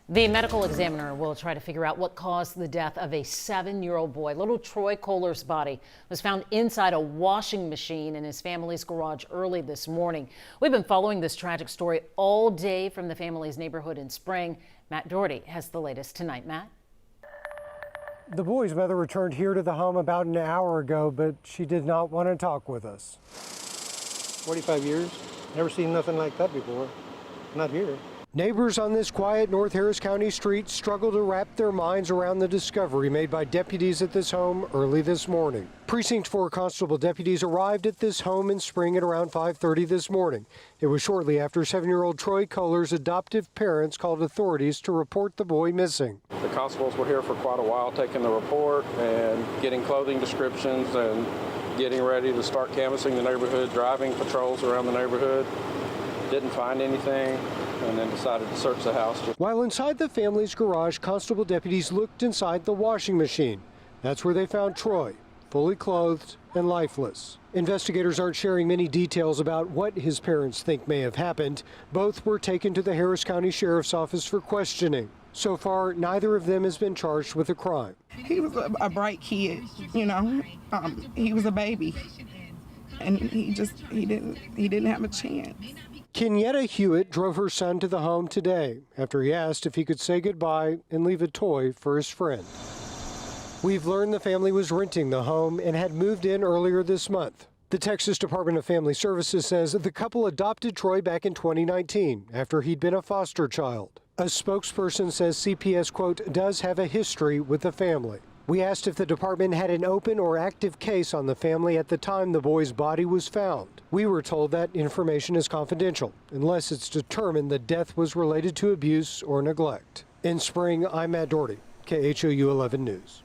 The medical examiner will try to figure out what caused the death of a 7-year-old boy. Little Troy Khoeler's body was found inside a washing machine in his family's garage early this morning. We've been following this tragic story all day from the family's neighborhood in Spring. Matt Doherty has the latest tonight. Matt? The boy's mother returned here to the home about an hour ago, but she did not want to talk with us. 45 years, never seen nothing like that before, not here. Neighbors on this quiet North Harris County street struggle to wrap their minds around the discovery made by deputies at this home early this morning. Precinct 4 Constable deputies arrived at this home in Spring at around 5:30 this morning. It was shortly after 7-year-old Troy Khoeler's adoptive parents called authorities to report the boy missing. The constables were here for quite a while taking the report and getting clothing descriptions and getting ready to start canvassing the neighborhood, driving patrols around the neighborhood. Didn't find anything, and then decided to search the house. While inside the family's garage, constable deputies looked inside the washing machine. That's where they found Troy, fully clothed and lifeless. Investigators aren't sharing many details about what his parents think may have happened. Both were taken to the Harris County Sheriff's Office for questioning. So far, neither of them has been charged with a crime. He was a bright kid, you know. He was a baby, and he didn't have a chance. Kenyetta Hewitt drove her son to the home today after he asked if he could say goodbye and leave a toy for his friend. We've learned the family was renting the home and had moved in earlier this month. The Texas Department of Family Services says the couple adopted Troy back in 2019 after he'd been a foster child. A spokesperson says CPS, quote, does have a history with the family. We asked if the department had an open or active case on the family at the time the boy's body was found. We were told that information is confidential unless it's determined the death was related to abuse or neglect. In Spring, I'm Matt Doherty, KHOU 11 News.